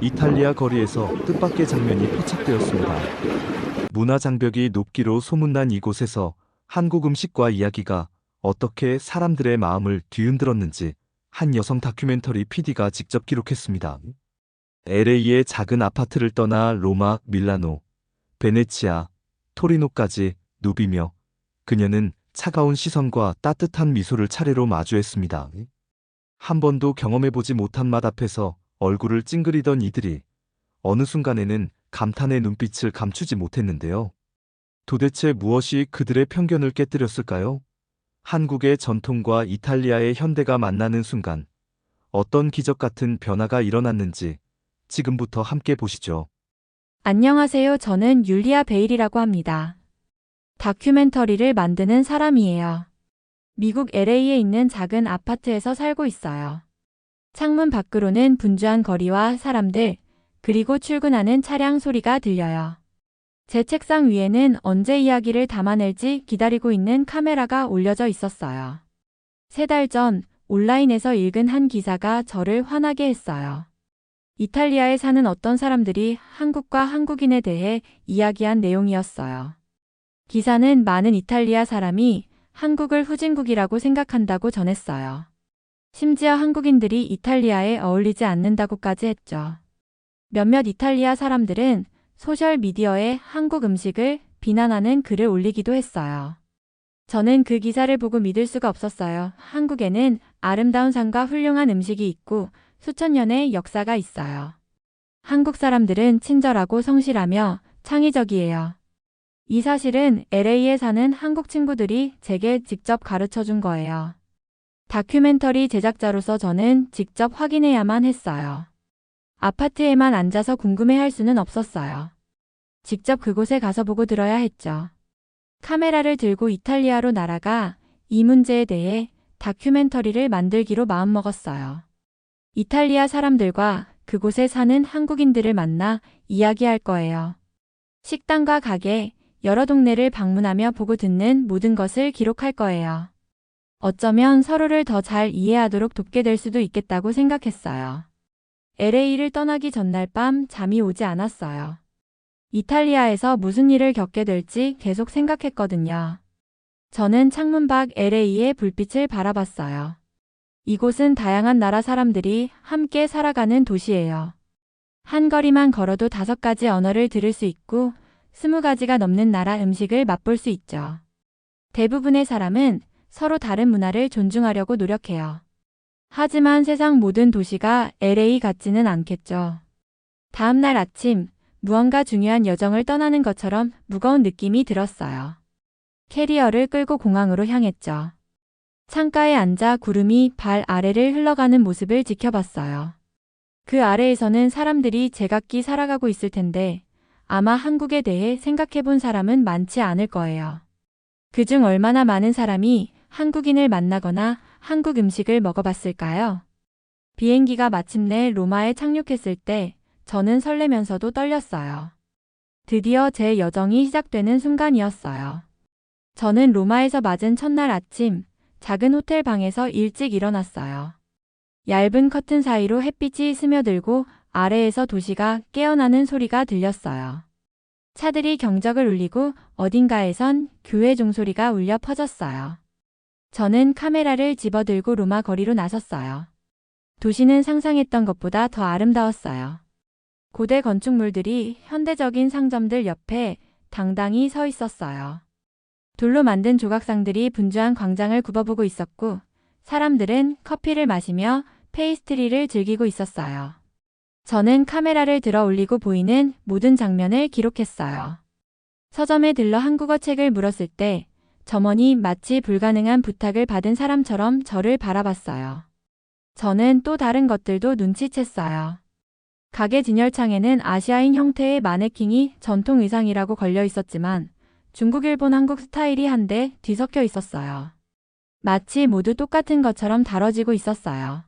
이탈리아 거리에서 뜻밖의 장면이 포착되었습니다. 문화 장벽이 높기로 소문난 이곳에서 한국 음식과 이야기가 어떻게 사람들의 마음을 뒤흔들었는지 한 여성 다큐멘터리 PD가 직접 기록했습니다. LA의 작은 아파트를 떠나 로마, 밀라노, 베네치아, 토리노까지 누비며 그녀는 차가운 시선과 따뜻한 미소를 차례로 마주했습니다. 한 번도 경험해보지 못한 맛 앞에서 얼굴을 찡그리던 이들이 어느 순간에는 감탄의 눈빛을 감추지 못했는데요. 도대체 무엇이 그들의 편견을 깨뜨렸을까요? 한국의 전통과 이탈리아의 현대가 만나는 순간 어떤 기적 같은 변화가 일어났는지 지금부터 함께 보시죠. 안녕하세요. 저는 율리아 베일이라고 합니다. 다큐멘터리를 만드는 사람이에요. 미국 LA에 있는 작은 아파트에서 살고 있어요. 창문 밖으로는 분주한 거리와 사람들, 그리고 출근하는 차량 소리가 들려요. 제 책상 위에는 언제 이야기를 담아낼지 기다리고 있는 카메라가 올려져 있었어요. 3달 전 온라인에서 읽은 한 기사가 저를 화나게 했어요. 이탈리아에 사는 어떤 사람들이 한국과 한국인에 대해 이야기한 내용이었어요. 기사는 많은 이탈리아 사람이 한국을 후진국이라고 생각한다고 전했어요. 심지어 한국인들이 이탈리아에 어울리지 않는다고까지 했죠. 몇몇 이탈리아 사람들은 소셜미디어에 한국 음식을 비난하는 글을 올리기도 했어요. 저는 그 기사를 보고 믿을 수가 없었어요. 한국에는 아름다운 산과 훌륭한 음식이 있고 수천 년의 역사가 있어요. 한국 사람들은 친절하고 성실하며 창의적이에요. 이 사실은 LA에 사는 한국 친구들이 제게 직접 가르쳐 준 거예요. 다큐멘터리 제작자로서 저는 직접 확인해야만 했어요. 아파트에만 앉아서 궁금해할 수는 없었어요. 직접 그곳에 가서 보고 들어야 했죠. 카메라를 들고 이탈리아로 날아가 이 문제에 대해 다큐멘터리를 만들기로 마음먹었어요. 이탈리아 사람들과 그곳에 사는 한국인들을 만나 이야기할 거예요. 식당과 가게, 여러 동네를 방문하며 보고 듣는 모든 것을 기록할 거예요. 어쩌면 서로를 더 잘 이해하도록 돕게 될 수도 있겠다고 생각했어요. LA를 떠나기 전날 밤 잠이 오지 않았어요. 이탈리아에서 무슨 일을 겪게 될지 계속 생각했거든요. 저는 창문 밖 LA의 불빛을 바라봤어요. 이곳은 다양한 나라 사람들이 함께 살아가는 도시예요. 한 거리만 걸어도 5가지 언어를 들을 수 있고 20가지가 넘는 나라 음식을 맛볼 수 있죠. 대부분의 사람은 서로 다른 문화를 존중하려고 노력해요. 하지만 세상 모든 도시가 LA 같지는 않겠죠. 다음 날 아침, 무언가 중요한 여정을 떠나는 것처럼 무거운 느낌이 들었어요. 캐리어를 끌고 공항으로 향했죠. 창가에 앉아 구름이 발 아래를 흘러가는 모습을 지켜봤어요. 그 아래에서는 사람들이 제각기 살아가고 있을 텐데 아마 한국에 대해 생각해 본 사람은 많지 않을 거예요. 그중 얼마나 많은 사람이 한국인을 만나거나 한국 음식을 먹어봤을까요? 비행기가 마침내 로마에 착륙했을 때 저는 설레면서도 떨렸어요. 드디어 제 여정이 시작되는 순간이었어요. 저는 로마에서 맞은 첫날 아침, 작은 호텔 방에서 일찍 일어났어요. 얇은 커튼 사이로 햇빛이 스며들고 아래에서 도시가 깨어나는 소리가 들렸어요. 차들이 경적을 울리고 어딘가에선 교회 종소리가 울려 퍼졌어요. 저는 카메라를 집어들고 로마 거리로 나섰어요. 도시는 상상했던 것보다 더 아름다웠어요. 고대 건축물들이 현대적인 상점들 옆에 당당히 서 있었어요. 돌로 만든 조각상들이 분주한 광장을 굽어보고 있었고 사람들은 커피를 마시며 페이스트리를 즐기고 있었어요. 저는 카메라를 들어 올리고 보이는 모든 장면을 기록했어요. 서점에 들러 한국어 책을 물었을 때 점원이 마치 불가능한 부탁을 받은 사람처럼 저를 바라봤어요. 저는 또 다른 것들도 눈치챘어요. 가게 진열창에는 아시아인 형태의 마네킹이 전통 의상이라고 걸려 있었지만 중국, 일본, 한국 스타일이 한데 뒤섞여 있었어요. 마치 모두 똑같은 것처럼 다뤄지고 있었어요.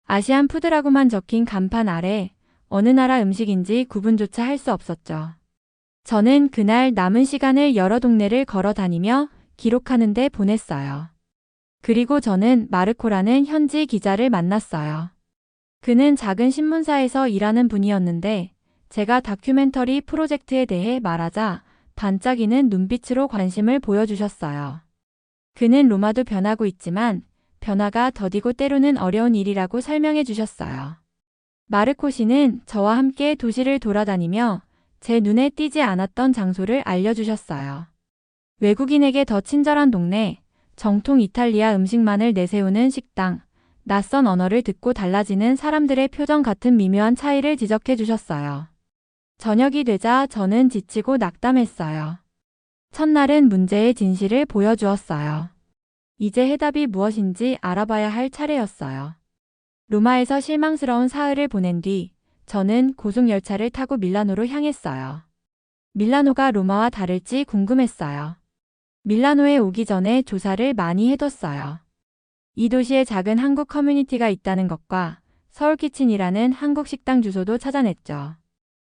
아시안 푸드라고만 적힌 간판 아래 어느 나라 음식인지 구분조차 할 수 없었죠. 저는 그날 남은 시간을 여러 동네를 걸어 다니며 기록하는 데 보냈어요. 그리고 저는 마르코라는 현지 기자를 만났어요. 그는 작은 신문사에서 일하는 분이었는데 제가 다큐멘터리 프로젝트에 대해 말하자 반짝이는 눈빛으로 관심을 보여주셨어요. 그는 로마도 변하고 있지만 변화가 더디고 때로는 어려운 일이라고 설명해 주셨어요. 마르코 씨는 저와 함께 도시를 돌아다니며 제 눈에 띄지 않았던 장소를 알려주셨어요. 외국인에게 더 친절한 동네, 정통 이탈리아 음식만을 내세우는 식당, 낯선 언어를 듣고 달라지는 사람들의 표정 같은 미묘한 차이를 지적해 주셨어요. 저녁이 되자 저는 지치고 낙담했어요. 첫날은 문제의 진실을 보여주었어요. 이제 해답이 무엇인지 알아봐야 할 차례였어요. 로마에서 실망스러운 사흘을 보낸 뒤 저는 고속열차를 타고 밀라노로 향했어요. 밀라노가 로마와 다를지 궁금했어요. 밀라노에 오기 전에 조사를 많이 해뒀어요. 이 도시에 작은 한국 커뮤니티가 있다는 것과 서울키친이라는 한국 식당 주소도 찾아냈죠.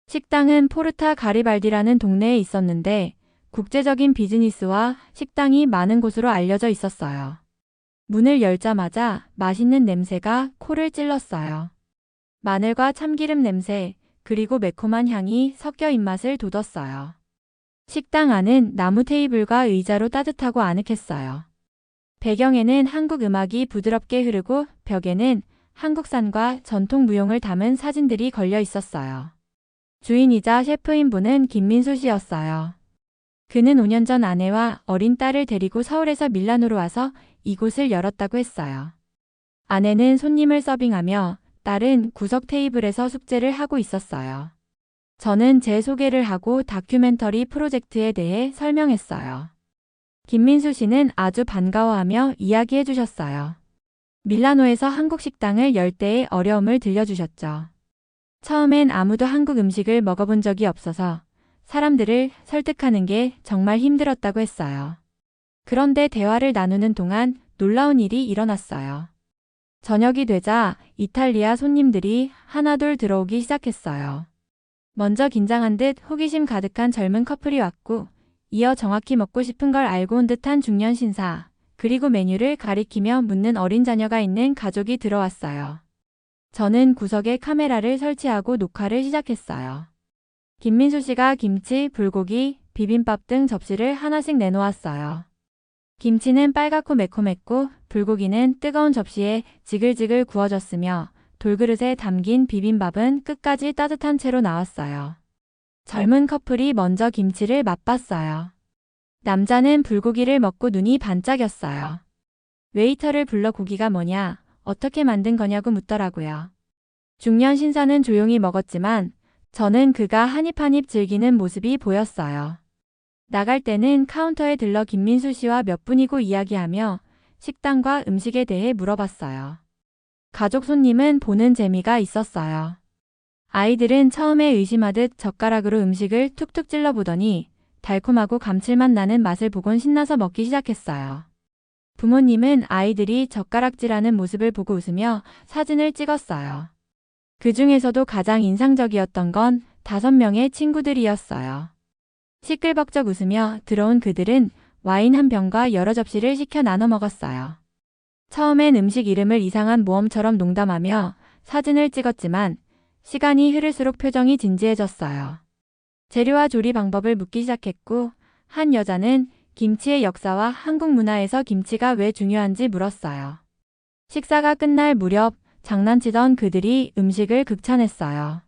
식당은 포르타 가리발디라는 동네에 있었는데 국제적인 비즈니스와 식당이 많은 곳으로 알려져 있었어요. 문을 열자마자 맛있는 냄새가 코를 찔렀어요. 마늘과 참기름 냄새, 그리고 매콤한 향이 섞여 입맛을 돋웠어요. 식당 안은 나무 테이블과 의자로 따뜻하고 아늑했어요. 배경에는 한국 음악이 부드럽게 흐르고 벽에는 한국산과 전통 무용을 담은 사진들이 걸려 있었어요. 주인이자 셰프인 분은 김민수 씨였어요. 그는 5년 전 아내와 어린 딸을 데리고 서울에서 밀라노로 와서 이곳을 열었다고 했어요. 아내는 손님을 서빙하며 딸은 구석 테이블에서 숙제를 하고 있었어요. 저는 제 소개를 하고 다큐멘터리 프로젝트에 대해 설명했어요. 김민수 씨는 아주 반가워하며 이야기해 주셨어요. 밀라노에서 한국 식당을 열 때의 어려움을 들려주셨죠. 처음엔 아무도 한국 음식을 먹어본 적이 없어서 사람들을 설득하는 게 정말 힘들었다고 했어요. 그런데 대화를 나누는 동안 놀라운 일이 일어났어요. 저녁이 되자 이탈리아 손님들이 하나둘 들어오기 시작했어요. 먼저 긴장한 듯 호기심 가득한 젊은 커플이 왔고, 이어 정확히 먹고 싶은 걸 알고 온 듯한 중년 신사, 그리고 메뉴를 가리키며 묻는 어린 자녀가 있는 가족이 들어왔어요. 저는 구석에 카메라를 설치하고 녹화를 시작했어요. 김민수 씨가 김치, 불고기, 비빔밥 등 접시를 하나씩 내놓았어요. 김치는 빨갛고 매콤했고 불고기는 뜨거운 접시에 지글지글 구워졌으며 돌그릇에 담긴 비빔밥은 끝까지 따뜻한 채로 나왔어요. 젊은 커플이 먼저 김치를 맛봤어요. 남자는 불고기를 먹고 눈이 반짝였어요. 웨이터를 불러 고기가 뭐냐, 어떻게 만든 거냐고 묻더라고요. 중년 신사는 조용히 먹었지만 저는 그가 한 입 한 입 즐기는 모습이 보였어요. 나갈 때는 카운터에 들러 김민수 씨와 몇 분이고 이야기하며 식당과 음식에 대해 물어봤어요. 가족 손님은 보는 재미가 있었어요. 아이들은 처음에 의심하듯 젓가락으로 음식을 툭툭 찔러보더니 달콤하고 감칠맛 나는 맛을 보곤 신나서 먹기 시작했어요. 부모님은 아이들이 젓가락질하는 모습을 보고 웃으며 사진을 찍었어요. 그 중에서도 가장 인상적이었던 건 5명의 친구들이었어요. 시끌벅적 웃으며 들어온 그들은 와인 한 병과 여러 접시를 시켜 나눠 먹었어요. 처음엔 음식 이름을 이상한 모험처럼 농담하며 사진을 찍었지만 시간이 흐를수록 표정이 진지해졌어요. 재료와 조리 방법을 묻기 시작했고 한 여자는 김치의 역사와 한국 문화에서 김치가 왜 중요한지 물었어요. 식사가 끝날 무렵 장난치던 그들이 음식을 극찬했어요.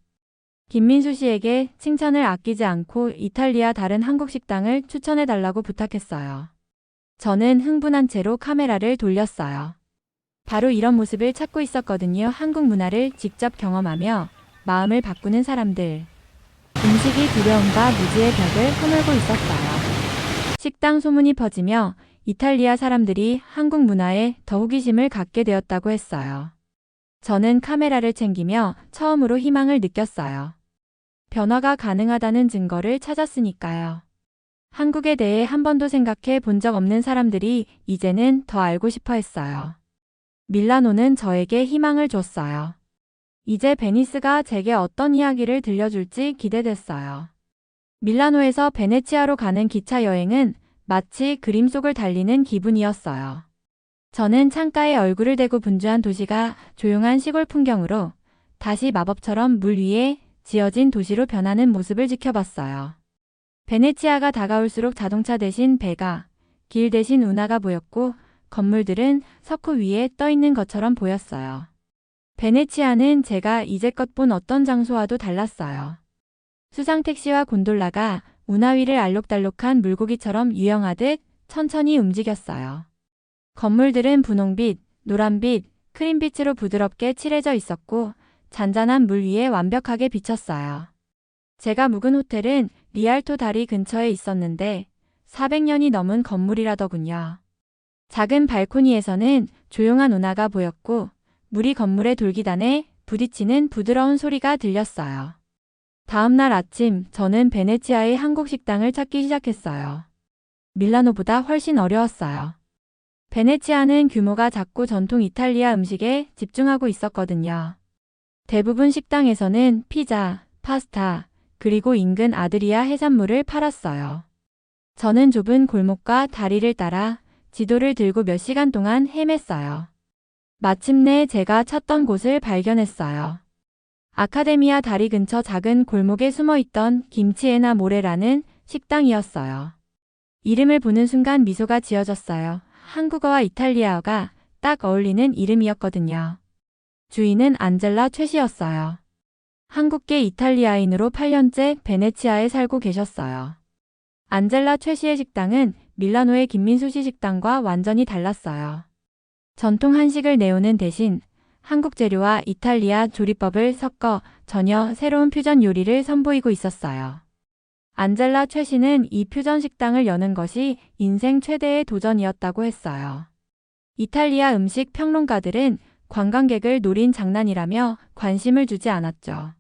김민수 씨에게 칭찬을 아끼지 않고 이탈리아 다른 한국 식당을 추천해달라고 부탁했어요. 저는 흥분한 채로 카메라를 돌렸어요. 바로 이런 모습을 찾고 있었거든요. 한국 문화를 직접 경험하며 마음을 바꾸는 사람들. 음식이 두려움과 무지의 벽을 허물고 있었어요. 식당 소문이 퍼지며 이탈리아 사람들이 한국 문화에 더 호기심을 갖게 되었다고 했어요. 저는 카메라를 챙기며 처음으로 희망을 느꼈어요. 변화가 가능하다는 증거를 찾았으니까요. 한국에 대해 한 번도 생각해 본 적 없는 사람들이 이제는 더 알고 싶어 했어요. 밀라노는 저에게 희망을 줬어요. 이제 베니스가 제게 어떤 이야기를 들려줄지 기대됐어요. 밀라노에서 베네치아로 가는 기차 여행은 마치 그림 속을 달리는 기분이었어요. 저는 창가에 얼굴을 대고 분주한 도시가 조용한 시골 풍경으로 다시 마법처럼 물 위에 지어진 도시로 변하는 모습을 지켜봤어요. 베네치아가 다가올수록 자동차 대신 배가, 길 대신 운하가 보였고 건물들은 석호 위에 떠 있는 것처럼 보였어요. 베네치아는 제가 이제껏 본 어떤 장소와도 달랐어요. 수상 택시와 곤돌라가 운하 위를 알록달록한 물고기처럼 유영하듯 천천히 움직였어요. 건물들은 분홍빛, 노란빛, 크림빛으로 부드럽게 칠해져 있었고 잔잔한 물 위에 완벽하게 비쳤어요. 제가 묵은 호텔은 리알토 다리 근처에 있었는데 400년이 넘은 건물이라더군요. 작은 발코니에서는 조용한 운하가 보였고 물이 건물의 돌기단에 부딪히는 부드러운 소리가 들렸어요. 다음 날 아침 저는 베네치아의 한국 식당을 찾기 시작했어요. 밀라노보다 훨씬 어려웠어요. 베네치아는 규모가 작고 전통 이탈리아 음식에 집중하고 있었거든요. 대부분 식당에서는 피자, 파스타, 그리고 인근 아드리아 해산물을 팔았어요. 저는 좁은 골목과 다리를 따라 지도를 들고 몇 시간 동안 헤맸어요. 마침내 제가 찾던 곳을 발견했어요. 아카데미아 다리 근처 작은 골목에 숨어있던 김치에나 모레라는 식당이었어요. 이름을 보는 순간 미소가 지어졌어요. 한국어와 이탈리아어가 딱 어울리는 이름이었거든요. 주인은 안젤라 최 씨였어요. 한국계 이탈리아인으로 8년째 베네치아에 살고 계셨어요. 안젤라 최 씨의 식당은 밀라노의 김민수 씨 식당과 완전히 달랐어요. 전통 한식을 내오는 대신 한국 재료와 이탈리아 조리법을 섞어 전혀 새로운 퓨전 요리를 선보이고 있었어요. 안젤라 최 씨는 이 퓨전 식당을 여는 것이 인생 최대의 도전이었다고 했어요. 이탈리아 음식 평론가들은 관광객을 노린 장난이라며 관심을 주지 않았죠.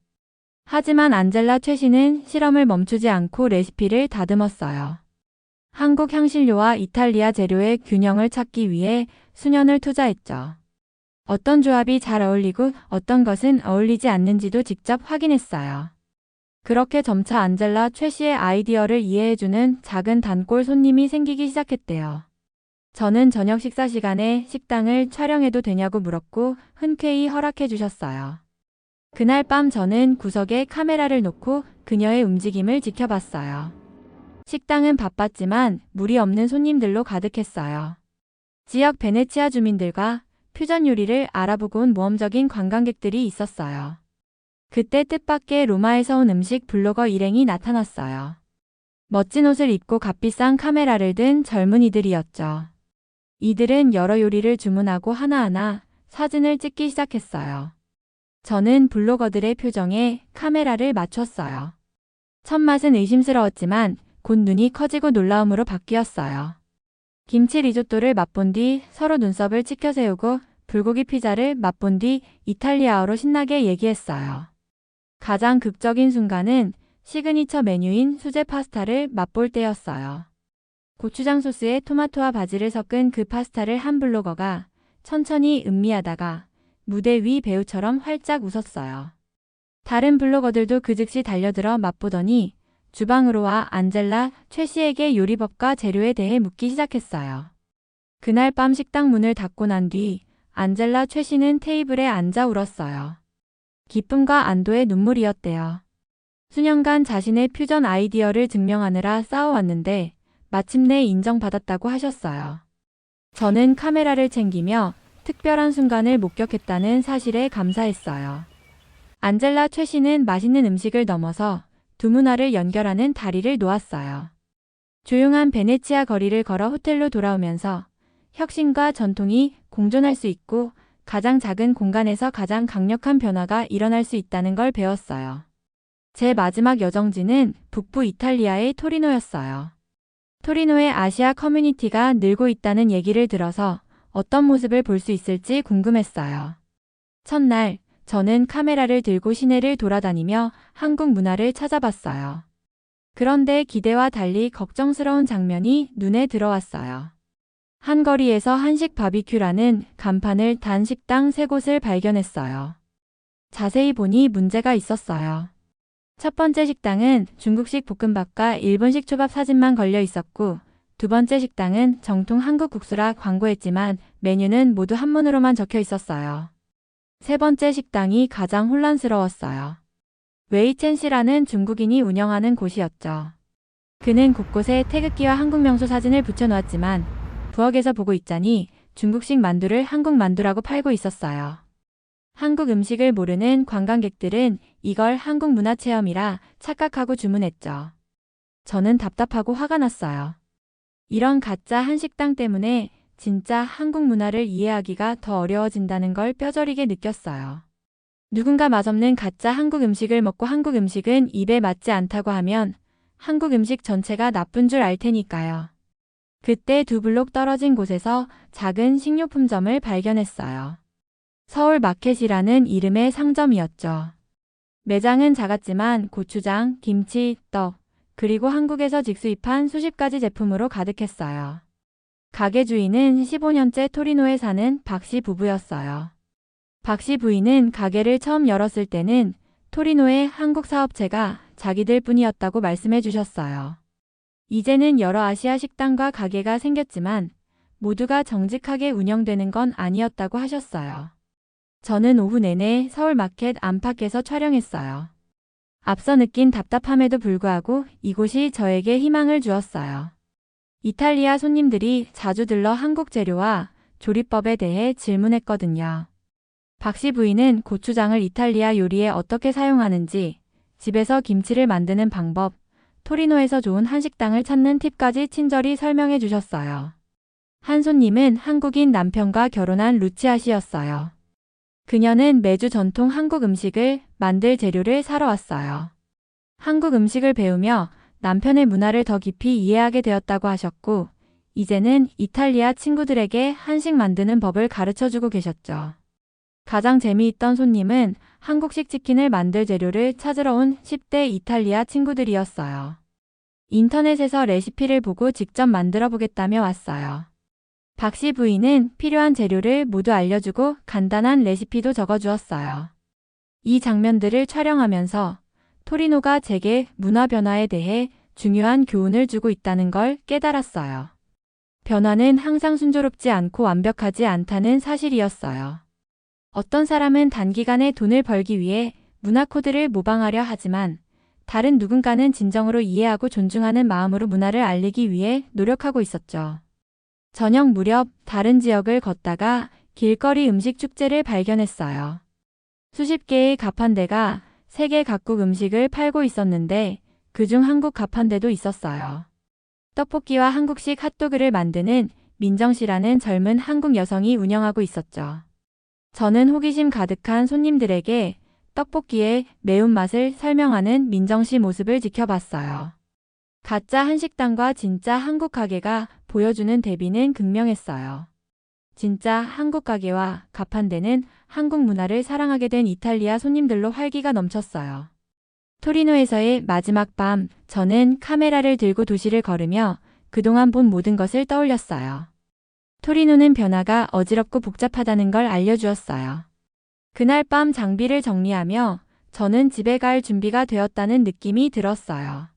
하지만 안젤라 최 씨는 실험을 멈추지 않고 레시피를 다듬었어요. 한국 향신료와 이탈리아 재료의 균형을 찾기 위해 수년을 투자했죠. 어떤 조합이 잘 어울리고 어떤 것은 어울리지 않는지도 직접 확인했어요. 그렇게 점차 안젤라 최 씨의 아이디어를 이해해주는 작은 단골 손님이 생기기 시작했대요. 저는 저녁 식사 시간에 식당을 촬영해도 되냐고 물었고 흔쾌히 허락해 주셨어요. 그날 밤 저는 구석에 카메라를 놓고 그녀의 움직임을 지켜봤어요. 식당은 바빴지만 무리 없는 손님들로 가득했어요. 지역 베네치아 주민들과 퓨전 요리를 알아보고 온 모험적인 관광객들이 있었어요. 그때 뜻밖의 로마에서 온 음식 블로거 일행이 나타났어요. 멋진 옷을 입고 값비싼 카메라를 든 젊은이들이었죠. 이들은 여러 요리를 주문하고 하나하나 사진을 찍기 시작했어요. 저는 블로거들의 표정에 카메라를 맞췄어요. 첫 맛은 의심스러웠지만 곧 눈이 커지고 놀라움으로 바뀌었어요. 김치 리조또를 맛본 뒤 서로 눈썹을 치켜 세우고 불고기 피자를 맛본 뒤 이탈리아어로 신나게 얘기했어요. 가장 극적인 순간은 시그니처 메뉴인 수제 파스타를 맛볼 때였어요. 고추장 소스에 토마토와 바지를 섞은 그 파스타를 한 블로거가 천천히 음미하다가 무대 위 배우처럼 활짝 웃었어요. 다른 블로거들도 그 즉시 달려들어 맛보더니 주방으로 와 안젤라 최 씨에게 요리법과 재료에 대해 묻기 시작했어요. 그날 밤 식당 문을 닫고 난 뒤 안젤라 최 씨는 테이블에 앉아 울었어요. 기쁨과 안도의 눈물이었대요. 수년간 자신의 퓨전 아이디어를 증명하느라 싸워왔는데 마침내 인정받았다고 하셨어요. 저는 카메라를 챙기며 특별한 순간을 목격했다는 사실에 감사했어요. 안젤라 최 씨는 맛있는 음식을 넘어서 두 문화를 연결하는 다리를 놓았어요. 조용한 베네치아 거리를 걸어 호텔로 돌아오면서 혁신과 전통이 공존할 수 있고 가장 작은 공간에서 가장 강력한 변화가 일어날 수 있다는 걸 배웠어요. 제 마지막 여정지는 북부 이탈리아의 토리노였어요. 토리노의 아시아 커뮤니티가 늘고 있다는 얘기를 들어서 어떤 모습을 볼 수 있을지 궁금했어요. 첫날, 저는 카메라를 들고 시내를 돌아다니며 한국 문화를 찾아봤어요. 그런데 기대와 달리 걱정스러운 장면이 눈에 들어왔어요. 한 거리에서 한식 바비큐라는 간판을 단 식당 3곳을 발견했어요. 자세히 보니 문제가 있었어요. 첫 번째 식당은 중국식 볶음밥과 일본식 초밥 사진만 걸려 있었고 두 번째 식당은 정통 한국 국수라 광고했지만 메뉴는 모두 한문으로만 적혀 있었어요. 세 번째 식당이 가장 혼란스러웠어요. 웨이첸 씨라는 중국인이 운영하는 곳이었죠. 그는 곳곳에 태극기와 한국 명소 사진을 붙여놓았지만 부엌에서 보고 있자니 중국식 만두를 한국 만두라고 팔고 있었어요. 한국 음식을 모르는 관광객들은 이걸 한국 문화 체험이라 착각하고 주문했죠. 저는 답답하고 화가 났어요. 이런 가짜 한식당 때문에 진짜 한국 문화를 이해하기가 더 어려워진다는 걸 뼈저리게 느꼈어요. 누군가 맛없는 가짜 한국 음식을 먹고 한국 음식은 입에 맞지 않다고 하면 한국 음식 전체가 나쁜 줄 알 테니까요. 그때 2블록 떨어진 곳에서 작은 식료품점을 발견했어요. 서울 마켓이라는 이름의 상점이었죠. 매장은 작았지만 고추장, 김치, 떡, 그리고 한국에서 직수입한 수십 가지 제품으로 가득했어요. 가게 주인은 15년째 토리노에 사는 박씨 부부였어요. 박씨 부인은 가게를 처음 열었을 때는 토리노의 한국 사업체가 자기들 뿐이었다고 말씀해 주셨어요. 이제는 여러 아시아 식당과 가게가 생겼지만 모두가 정직하게 운영되는 건 아니었다고 하셨어요. 저는 오후 내내 서울 마켓 안팎에서 촬영했어요. 앞서 느낀 답답함에도 불구하고 이곳이 저에게 희망을 주었어요. 이탈리아 손님들이 자주 들러 한국 재료와 조리법에 대해 질문했거든요. 박씨 부인은 고추장을 이탈리아 요리에 어떻게 사용하는지, 집에서 김치를 만드는 방법, 토리노에서 좋은 한식당을 찾는 팁까지 친절히 설명해 주셨어요. 한 손님은 한국인 남편과 결혼한 루치아 씨였어요. 그녀는 매주 전통 한국 음식을 만들 재료를 사러 왔어요. 한국 음식을 배우며 남편의 문화를 더 깊이 이해하게 되었다고 하셨고, 이제는 이탈리아 친구들에게 한식 만드는 법을 가르쳐주고 계셨죠. 가장 재미있던 손님은 한국식 치킨을 만들 재료를 찾으러 온 10대 이탈리아 친구들이었어요. 인터넷에서 레시피를 보고 직접 만들어 보겠다며 왔어요. 박씨 부인은 필요한 재료를 모두 알려주고 간단한 레시피도 적어주었어요. 이 장면들을 촬영하면서 토리노가 제게 문화 변화에 대해 중요한 교훈을 주고 있다는 걸 깨달았어요. 변화는 항상 순조롭지 않고 완벽하지 않다는 사실이었어요. 어떤 사람은 단기간에 돈을 벌기 위해 문화 코드를 모방하려 하지만 다른 누군가는 진정으로 이해하고 존중하는 마음으로 문화를 알리기 위해 노력하고 있었죠. 저녁 무렵 다른 지역을 걷다가 길거리 음식 축제를 발견했어요. 수십 개의 가판대가 세계 각국 음식을 팔고 있었는데 그중 한국 가판대도 있었어요. 떡볶이와 한국식 핫도그를 만드는 민정 씨라는 젊은 한국 여성이 운영하고 있었죠. 저는 호기심 가득한 손님들에게 떡볶이의 매운맛을 설명하는 민정 씨 모습을 지켜봤어요. 가짜 한식당과 진짜 한국 가게가 보여주는 대비는 극명했어요. 진짜 한국 가게와 가판대는 한국 문화를 사랑하게 된 이탈리아 손님들로 활기가 넘쳤어요. 토리노에서의 마지막 밤, 저는 카메라를 들고 도시를 걸으며 그동안 본 모든 것을 떠올렸어요. 토리노는 변화가 어지럽고 복잡하다는 걸 알려주었어요. 그날 밤 장비를 정리하며 저는 집에 갈 준비가 되었다는 느낌이 들었어요.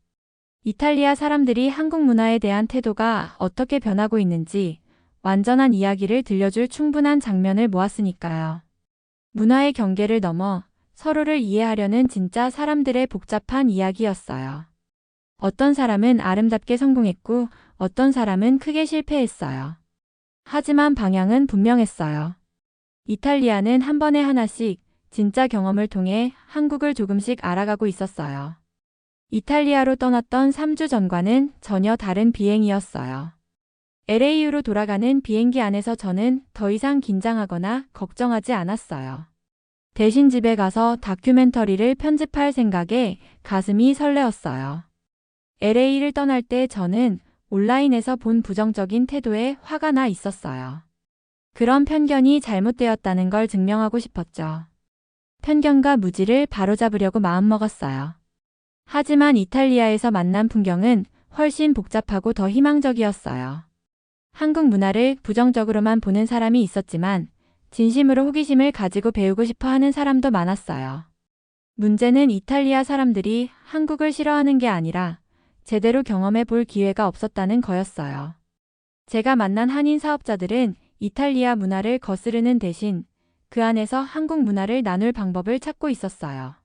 이탈리아 사람들이 한국 문화에 대한 태도가 어떻게 변하고 있는지 완전한 이야기를 들려줄 충분한 장면을 모았으니까요. 문화의 경계를 넘어 서로를 이해하려는 진짜 사람들의 복잡한 이야기였어요. 어떤 사람은 아름답게 성공했고 어떤 사람은 크게 실패했어요. 하지만 방향은 분명했어요. 이탈리아는 한 번에 하나씩 진짜 경험을 통해 한국을 조금씩 알아가고 있었어요. 이탈리아로 떠났던 3주 전과는 전혀 다른 비행이었어요. LA로 돌아가는 비행기 안에서 저는 더 이상 긴장하거나 걱정하지 않았어요. 대신 집에 가서 다큐멘터리를 편집할 생각에 가슴이 설레었어요. LA를 떠날 때 저는 온라인에서 본 부정적인 태도에 화가 나 있었어요. 그런 편견이 잘못되었다는 걸 증명하고 싶었죠. 편견과 무지를 바로잡으려고 마음먹었어요. 하지만 이탈리아에서 만난 풍경은 훨씬 복잡하고 더 희망적이었어요. 한국 문화를 부정적으로만 보는 사람이 있었지만 진심으로 호기심을 가지고 배우고 싶어 하는 사람도 많았어요. 문제는 이탈리아 사람들이 한국을 싫어하는 게 아니라 제대로 경험해 볼 기회가 없었다는 거였어요. 제가 만난 한인 사업자들은 이탈리아 문화를 거스르는 대신 그 안에서 한국 문화를 나눌 방법을 찾고 있었어요.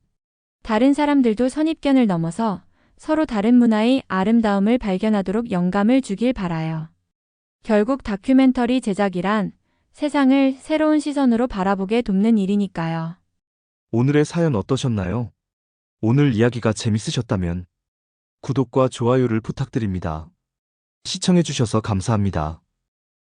다른 사람들도 선입견을 넘어서 서로 다른 문화의 아름다움을 발견하도록 영감을 주길 바라요. 결국 다큐멘터리 제작이란 세상을 새로운 시선으로 바라보게 돕는 일이니까요. 오늘의 사연 어떠셨나요? 오늘 이야기가 재밌으셨다면 구독과 좋아요를 부탁드립니다. 시청해주셔서 감사합니다.